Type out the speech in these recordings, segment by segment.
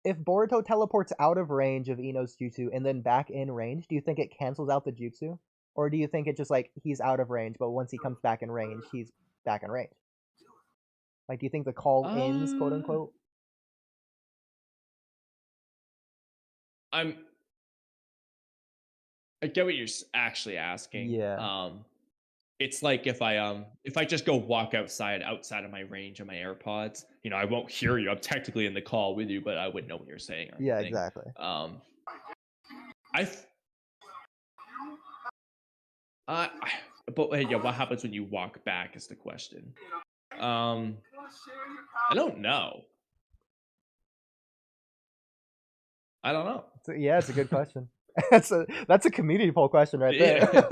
If Boruto teleports out of range of Ino's jutsu and then back in range, do you think it cancels out the jutsu? Or do you think it just like he's out of range, but once he comes back in range, he's back in range? Like, do you think the call ends, quote unquote? I get what you're actually asking. Yeah. It's like if I just go walk outside of my range of my AirPods, I won't hear you. I'm technically in the call with you, but I wouldn't know what you're saying or Yeah, anything. exactly. But yeah, what happens when you walk back is the question. I don't know. I don't know. Yeah, it's a good question. that's a community poll question right there. Yeah.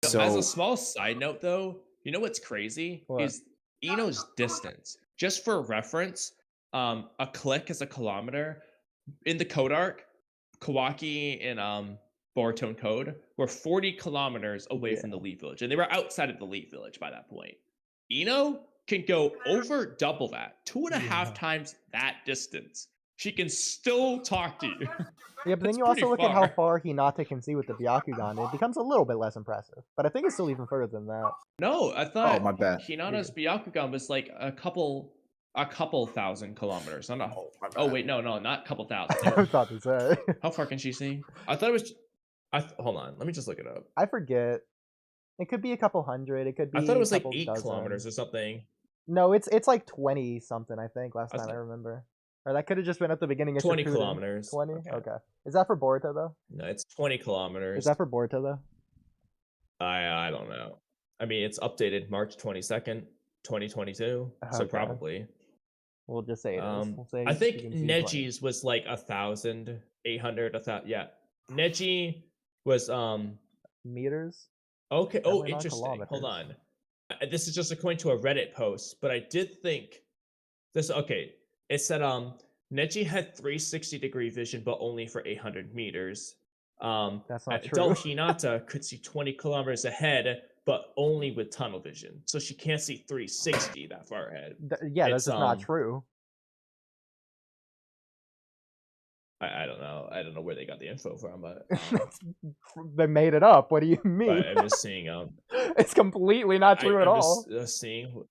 So, as a small side note, though, you know what's crazy is Ino's distance. Just for reference, a click is a kilometer. In the code arc, Kawaki and Boruto and Code were 40 kilometers away from the Leaf Village, and they were outside of the Leaf Village by that point. Ino can go over double that, 2.5 times that distance. She can still talk to you. Yeah, but then you also look at how far Hinata can see with the Byakugan. It becomes a little bit less impressive, but I think it's still even further than that. No, I thought my bad. Hinata's Byakugan was like a couple thousand kilometers. Wait, no, not a couple thousand. I was about to say. How far can she see? I thought it was. Hold on, let me just look it up. I forget. It could be a couple hundred. It could be. I thought it was like 8 kilometers or something. No, it's like 20 something. I think last time I remember. Or that could have just been at the beginning of 20 kilometers. 20? Okay. Is that for Boruto, though? No, it's 20 kilometers. Is that for Boruto, though? I don't know. I mean, it's updated March 22nd, 2022. So probably. We'll just say it is. We'll say I think Neji's was like 1,800. Yeah. Neji was meters? Okay. Oh, interesting. Hold on. This is just according to a Reddit post, but I did think this. Okay. It said Neji had 360-degree vision, but only for 800 meters. That's not true. Adult Hinata could see 20 kilometers ahead, but only with tunnel vision. So she can't see 360 that far ahead. Yeah, that's just not true. I don't know. I don't know where they got the info from, but they made it up. What do you mean? But I'm just seeing. It's completely not true at all. Just seeing.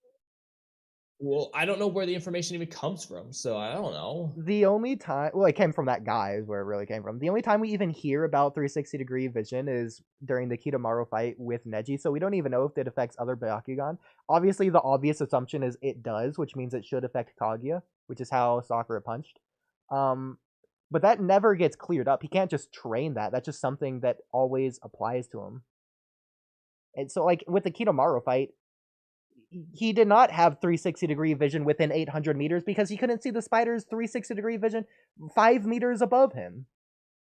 Well, I don't know where the information even comes from, so I don't know. The only time, well, it came from that guy is where it really came from. The only time we even hear about 360-degree vision is during the Kitamaro fight with Neji, so we don't even know if it affects other Byakugan. Obviously, the obvious assumption is it does, which means it should affect Kaguya, which is how Sakura punched. But that never gets cleared up. He can't just train that. That's just something that always applies to him. And so, like, with the Kitamaro fight, he did not have 360-degree vision within 800 meters because he couldn't see the spider's 360-degree vision 5 meters above him.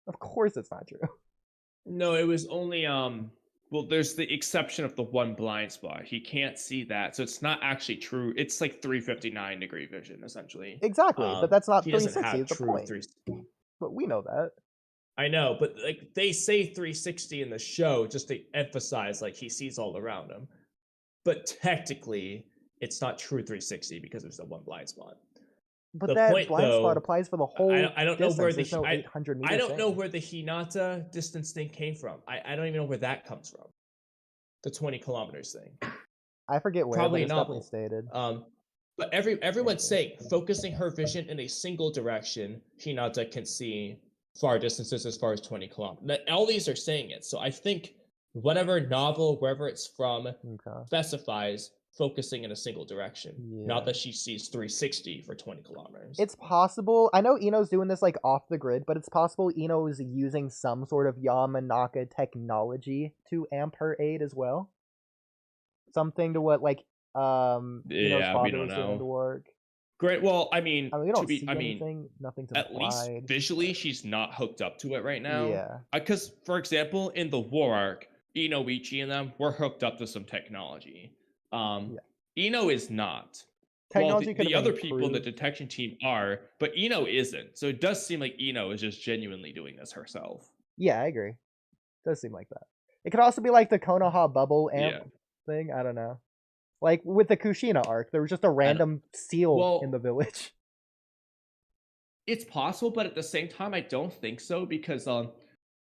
Of course it's not true. No, it was only, well, there's the exception of the one blind spot. He can't see that, so it's not actually true. It's like 359-degree vision, essentially. Exactly, but that's not 360 is the point. 360. But we know that. I know, but like they say 360 in the show just to emphasize like he sees all around him. But technically, it's not true 360 because there's the one blind spot. But the that blind spot applies for the whole. I don't know where the no 800 meters I don't know where the Hinata distance thing came from. I don't even know where that comes from. The 20 kilometers thing. I forget where. Probably not stated. But everyone's saying focusing her vision in a single direction, Hinata can see far distances as far as 20 kilometers. All these are saying it. So I think whatever novel, wherever it's from, specifies focusing in a single direction. Not that she sees 360 for 20 kilometers. It's possible. I know Ino's doing this like off the grid, but it's possible Ino is using some sort of Yamanaka technology to amp her aid as well. Something to what like Ino's father was doing to work. Great. Well, I mean, we don't see anything, nothing to at least visually, she's not hooked up to it right now. Yeah. Because, for example, in the war arc, Ino, Ichi, and them were hooked up to some technology. Ino is not. Technology the other people in the detection team are, but Ino isn't. So it does seem like Ino is just genuinely doing this herself. Yeah, I agree. It does seem like that. It could also be like the Konoha bubble amp thing. I don't know. Like with the Kushina arc, there was just a random seal in the village. It's possible, but at the same time, I don't think so because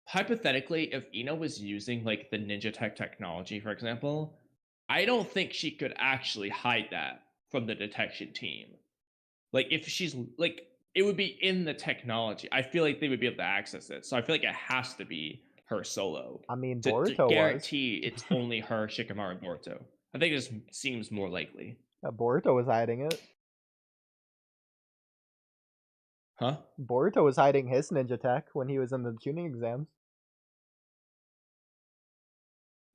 hypothetically, if Ino was using like the ninja tech technology, for example, I don't think she could actually hide that from the detection team. Like if she's like it would be in the technology. I feel like they would be able to access it. So I feel like it has to be her solo. I mean, To Boruto was. guarantee it's only her, Shikamaru, and Boruto. I think it just seems more likely. Boruto was hiding it. Huh? Boruto was hiding his ninja tech when he was in the tuning exams.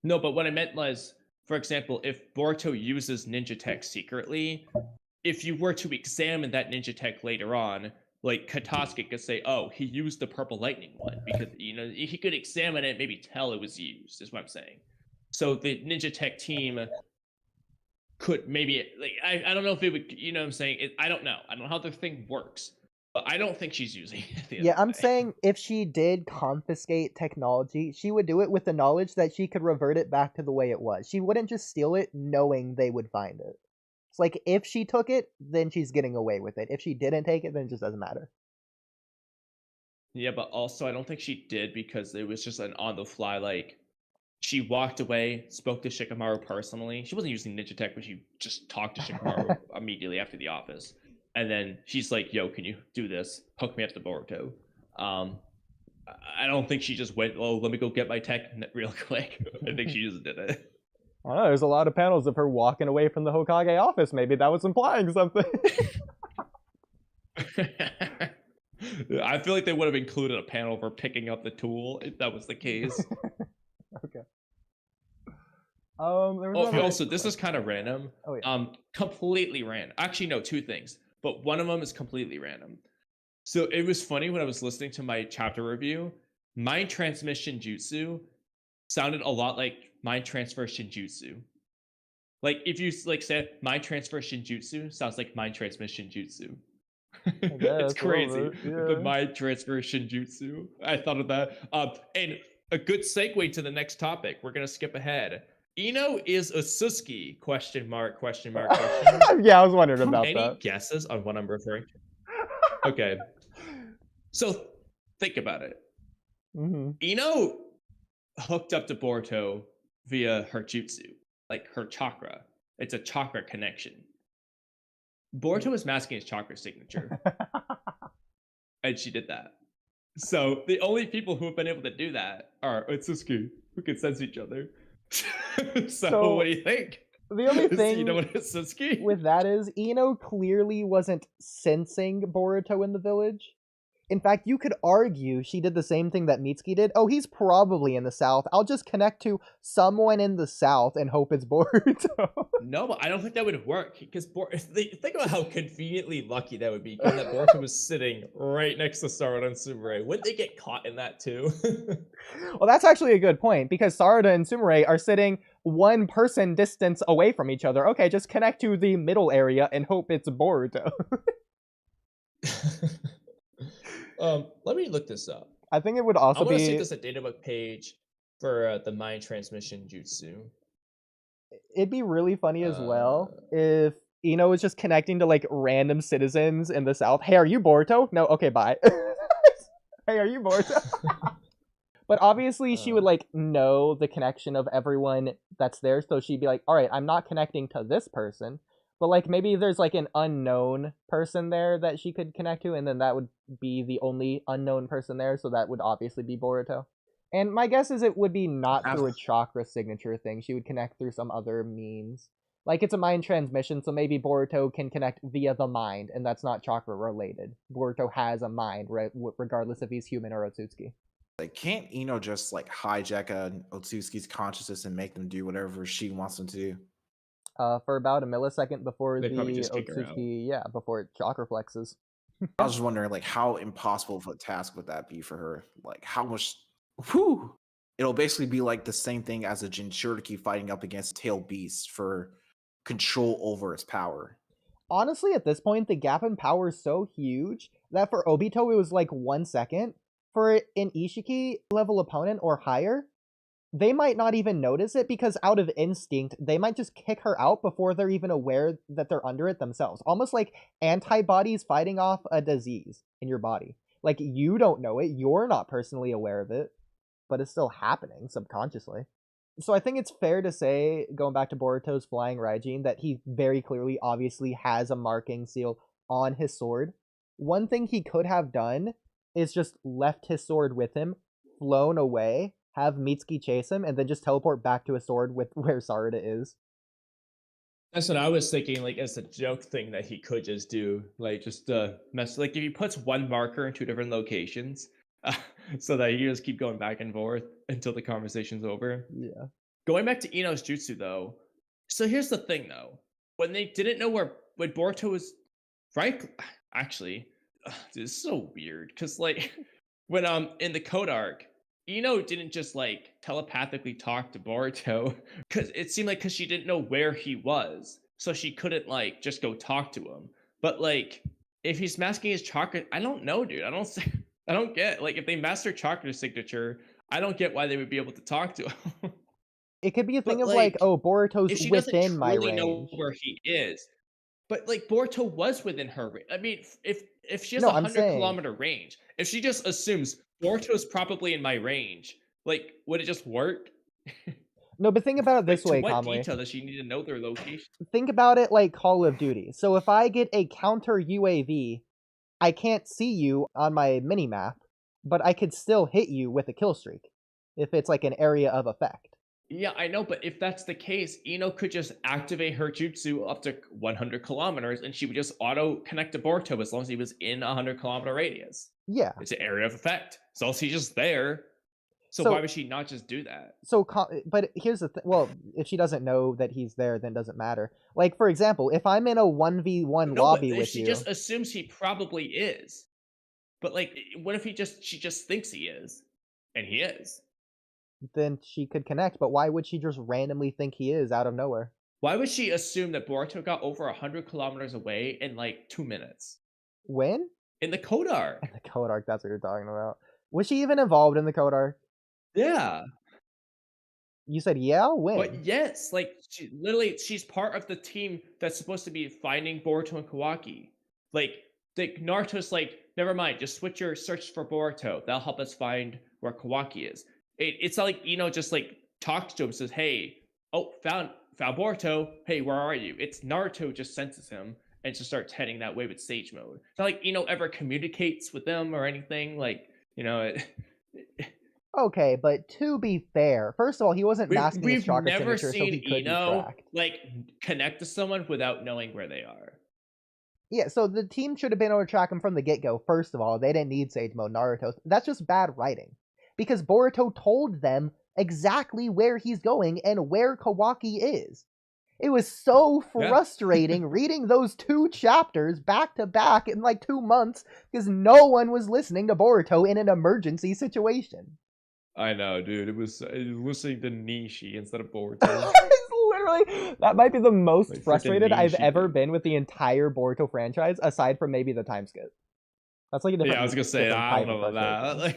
No, but what I meant was, for example, if Boruto uses ninja tech secretly, if you were to examine that ninja tech later on, like Katasuki could say, "Oh, he used the purple lightning one," because he could examine it, maybe tell it was used. Is what I'm saying. So the ninja tech team could maybe like I don't know if it would what I'm saying. I don't know. I don't know how the thing works, but I don't think she's using it. Yeah, I'm saying if she did confiscate technology, she would do it with the knowledge that she could revert it back to the way it was. She wouldn't just steal it knowing they would find it. It's like if she took it, then she's getting away with it. If she didn't take it, then it just doesn't matter. Yeah, but also I don't think she did because it was just an on the fly like she walked away, spoke to Shikamaru personally. She wasn't using ninja tech, but she just talked to Shikamaru immediately after the office. And then she's like, "Yo, can you do this? Hook me up to Boruto." I don't think she just went, "Oh, let me go get my tech real quick." I think she just did it. I don't know, there's a lot of panels of her walking away from the Hokage office. Maybe that was implying something. I feel like they would have included a panel of her picking up the tool if that was the case. Okay. Also, this is kind of random. Oh, yeah. Completely random. Actually, no, two things. But one of them is completely random. So it was funny when I was listening to my chapter review. Mind transmission jutsu sounded a lot like mind transfer shinjutsu. Like if you like said mind transfer shinjutsu sounds like mind transmission jutsu. It's crazy. Yeah. The mind transfer shinjutsu. I thought of that. And a good segue to the next topic. We're gonna skip ahead. Ino is OTSUTSUKI? Question mark, question mark, question mark. Yeah, I was wondering about that. Any guesses on what I'm referring to? Okay. So think about it. Mm-hmm. Ino hooked up to Boruto via her jutsu, like her chakra. It's a chakra connection. Boruto is masking his chakra signature. And she did that. So the only people who have been able to do that are OTSUTSUKI, who can sense each other. So what do you think? The only thing OTSUTSUKI? with that is Ino clearly wasn't sensing Boruto in the village. In fact, you could argue she did the same thing that Mitsuki did. Oh, he's probably in the south. I'll just connect to someone in the south and hope it's Boruto. No, but I don't think that would work because think about how conveniently lucky that would be, given that Boruto was sitting right next to Sarada and Sumire. Wouldn't they get caught in that too? Well, that's actually a good point because Sarada and Sumire are sitting one person distance away from each other. Okay, just connect to the middle area and hope it's Boruto. Let me look this up. I think it would also be. I want to see this a databook page for the mind transmission jutsu. It'd be really funny as well if Ino was just connecting to like random citizens in the south. Hey, are you Boruto? No, okay, bye. Hey, are you Boruto? But obviously she would like know the connection of everyone that's there, so she'd be like, all right, I'm not connecting to this person. But like maybe there's like an unknown person there that she could connect to, and then that would be the only unknown person there, so that would obviously be Boruto. And my guess is it would be not through a chakra signature thing. She would connect through some other means. Like it's a mind transmission, so maybe Boruto can connect via the mind, and that's not chakra related. Boruto has a mind, regardless if he's human or OTSUTSUKI. Like, can't Ino just like hijack OTSUTSUKI's consciousness and make them do whatever she wants them to do? For about a millisecond before They'd the probably just kick her out. OTSUTSUKI, yeah, before it chakra flexes. I was just wondering, like, how impossible of a task would that be for her? Like, how much? Whew! It'll basically be like the same thing as a Jinchuriki fighting up against a tail beast for control over its power. Honestly, at this point, the gap in power is so huge that for Obito it was like 1 second. For an Ishiki level opponent or higher, they might not even notice it because out of instinct, they might just kick her out before they're even aware that they're under it themselves. Almost like antibodies fighting off a disease. in your body. Like, you don't know it, you're not personally aware of it, but it's still happening subconsciously. So I think it's fair to say, going back to Boruto's flying Raijin, that he very clearly, obviously, has a marking seal on his sword. One thing he could have done is just left his sword with him, flown away, have Mitsuki chase him, and then just teleport back to his sword with where Sarada is. That's what I was thinking, like, as a joke thing that he could just do. Like, just mess. Like, if he puts one marker in 2 different locations, so that you just keep going back and forth until the conversation's over. Yeah. Going back to Ino's jutsu, though. So here's the thing, though. When they didn't know when Boruto was... Right? Actually, this is so weird. Because, like, when in the code arc, Ino didn't just, like, telepathically talk to Boruto. Because it seemed like she didn't know where he was. So she couldn't, like, just go talk to him. But, like, if he's masking his chakra... I don't know, dude. I don't get, like, if they master chakra signature, I don't get why they would be able to talk to him. It could be a thing of like, oh, Boruto's if she within my really range. Know where he is, but like Boruto was within her range. I mean, if she has a 100-kilometer range, if she just assumes Boruto's probably in my range, like, would it just work? No, but think about it this way, Kamui. What Kamui. detail does she need to know their location? Think about it like Call of Duty. So if I get a counter UAV, I can't see you on my mini-map, but I could still hit you with a kill streak if it's like an area of effect. Yeah, I know, but if that's the case, Ino could just activate her jutsu up to 100 kilometers, and she would just auto-connect to Boruto as long as he was in a 100-kilometer radius. Yeah. It's an area of effect. So he's just there. So why would she not just do that? So, but here's the thing. Well, if she doesn't know that he's there, then it doesn't matter. Like, for example, if I'm in a 1v1 lobby with you... she just assumes he probably is. But, like, what if she just thinks he is? And he is. Then she could connect, but why would she just randomly think he is out of nowhere? Why would she assume that Boruto got over 100 kilometers away in, like, 2 minutes? When? In the code arc. In the code arc, that's what you're talking about. Was she even involved in the code arc? Yeah. You said yeah? When? But yes, like, she's part of the team that's supposed to be finding Boruto and Kawaki. Like, Naruto's like, never mind, just switch your search for Boruto. That'll help us find where Kawaki is. It's not like Ino just, like, talks to him, says, hey, oh, found Boruto. Hey, where are you? It's Naruto just senses him and just starts heading that way with Sage Mode. It's not like Ino ever communicates with them or anything. Like, you know, Okay, but to be fair, first of all, he wasn't masking his chakra signature, so he could be tracked. Like, connect to someone without knowing where they are. Yeah, so the team should have been able to track him from the get-go. First of all, they didn't need Sage Mode, Naruto. That's just bad writing. Because Boruto told them exactly where he's going and where Kawaki is. It was so frustrating reading those 2 chapters back to back in like 2 months because no one was listening to Boruto in an emergency situation. I know, dude. It was listening to Nishi instead of Boruto. Literally, that might be the most like, frustrated I've ever been with the entire Boruto franchise, aside from maybe the time skip. That's like a different. Yeah, I was gonna say, I don't know about that. Like,